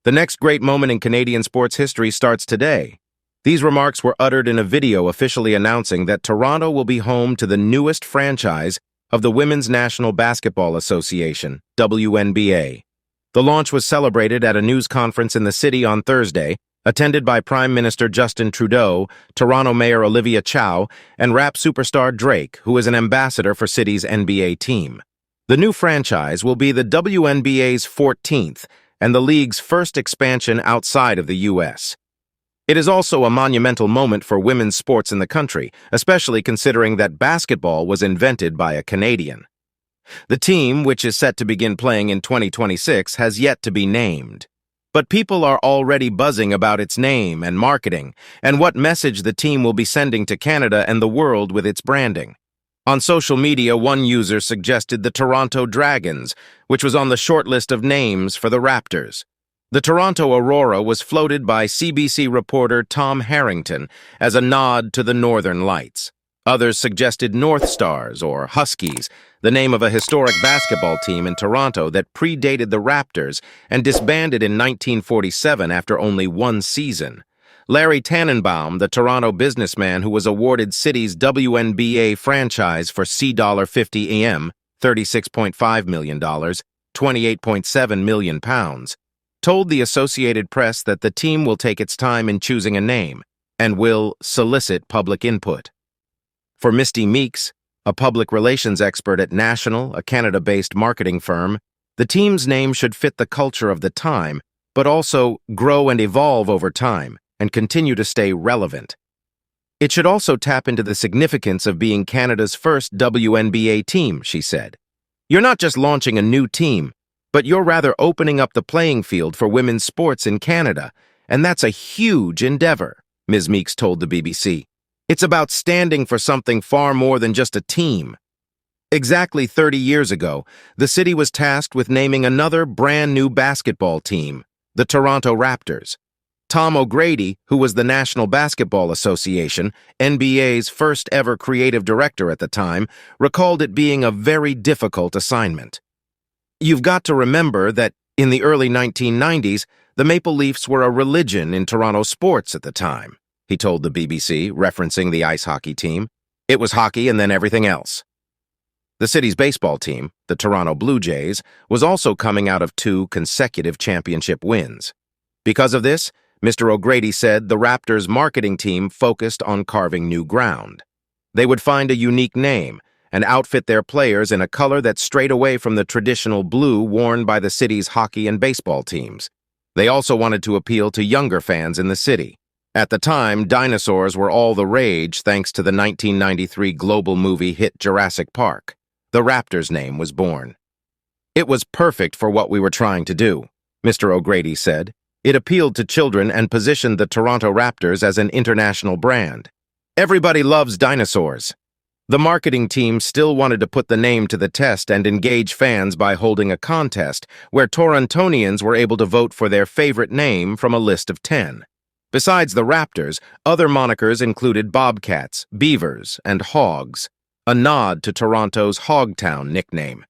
The next great moment in Canadian sports history starts today. These remarks were uttered in a video officially announcing that Toronto will be home to the newest franchise of the Women's National Basketball Association, WNBA. The launch was celebrated at a news conference in the city on Thursday, attended by Prime Minister Justin Trudeau, Toronto Mayor Olivia Chow, and rap superstar Drake, who is an ambassador for city's NBA team. The new franchise will be the WNBA's 14th and the league's first expansion outside of the U.S. It is also a monumental moment for women's sports in the country, especially considering that basketball was invented by a Canadian. The team, which is set to begin playing in 2026, has yet to be named. But people are already buzzing about its name and marketing, and what message the team will be sending to Canada and the world with its branding. On social media, one user suggested the Toronto Dragons, which was on the short list of names for the Raptors. The Toronto Aurora was floated by CBC reporter Tom Harrington as a nod to the Northern Lights. Others suggested Northstars or Huskies, the name of a historic basketball team in Toronto that predated the Raptors and disbanded in 1947 after only one season. Larry Tanenbaum, the Toronto businessman who was awarded city's WNBA franchise for $50 AM, $36.5 million, £28.7 million, told the Associated Press that the team will take its time in choosing a name and will solicit public input. For Misty Meeks, a public relations expert at National, a Canada-based marketing firm, the team's name should fit the culture of the time, but also grow and evolve over time and continue to stay relevant. It should also tap into the significance of being Canada's first WNBA team, she said. You're not just launching a new team, but you're rather opening up the playing field for women's sports in Canada, and that's a huge endeavor, Ms. Meeks told the BBC. It's about standing for something far more than just a team. Exactly 30 years ago, the city was tasked with naming another brand-new basketball team, the Toronto Raptors. Tom O'Grady, who was the National Basketball Association, NBA's first-ever creative director at the time, recalled it being a very difficult assignment. You've got to remember that in the early 1990s, the Maple Leafs were a religion in Toronto sports at the time, he told the BBC, referencing the ice hockey team. It was hockey and then everything else. The city's baseball team, the Toronto Blue Jays, was also coming out of 2 consecutive championship wins. Because of this, Mr. O'Grady said the Raptors' marketing team focused on carving new ground. They would find a unique name and outfit their players in a color that strayed away from the traditional blue worn by the city's hockey and baseball teams. They also wanted to appeal to younger fans in the city. At the time, dinosaurs were all the rage thanks to the 1993 global movie hit Jurassic Park. The Raptors' name was born. It was perfect for what we were trying to do, Mr. O'Grady said. It appealed to children and positioned the Toronto Raptors as an international brand. Everybody loves dinosaurs. The marketing team still wanted to put the name to the test and engage fans by holding a contest where Torontonians were able to vote for their favorite name from a list of 10. Besides the Raptors, other monikers included Bobcats, Beavers, and Hogs, a nod to Toronto's Hogtown nickname.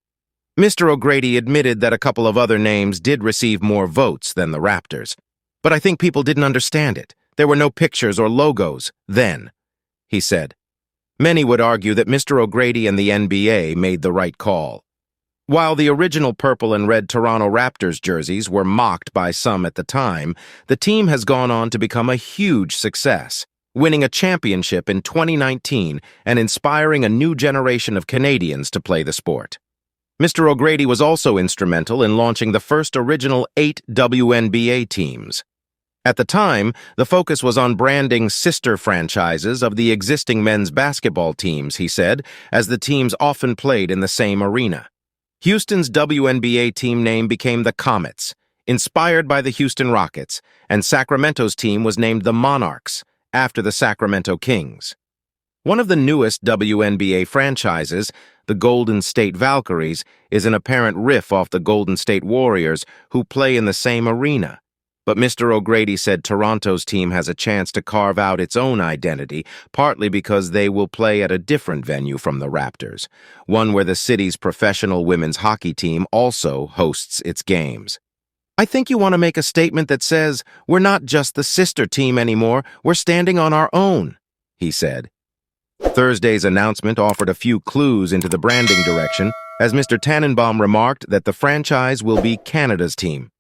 Mr. O'Grady admitted that a couple of other names did receive more votes than the Raptors, but I think people didn't understand it. There were no pictures or logos then, he said. Many would argue that Mr. O'Grady and the NBA made the right call. While the original purple and red Toronto Raptors jerseys were mocked by some at the time, the team has gone on to become a huge success, winning a championship in 2019 and inspiring a new generation of Canadians to play the sport. Mr. O'Grady was also instrumental in launching the first original 8 WNBA teams. At the time, the focus was on branding sister franchises of the existing men's basketball teams, he said, as the teams often played in the same arena. Houston's WNBA team name became the Comets, inspired by the Houston Rockets, and Sacramento's team was named the Monarchs, after the Sacramento Kings. One of the newest WNBA franchises, the Golden State Valkyries, is an apparent riff off the Golden State Warriors, who play in the same arena. But Mr. O'Grady said Toronto's team has a chance to carve out its own identity, partly because they will play at a different venue from the Raptors, one where the city's professional women's hockey team also hosts its games. I think you want to make a statement that says, we're not just the sister team anymore, we're standing on our own, he said. Thursday's announcement offered a few clues into the branding direction, as Mr. Tanenbaum remarked that the franchise will be Canada's team.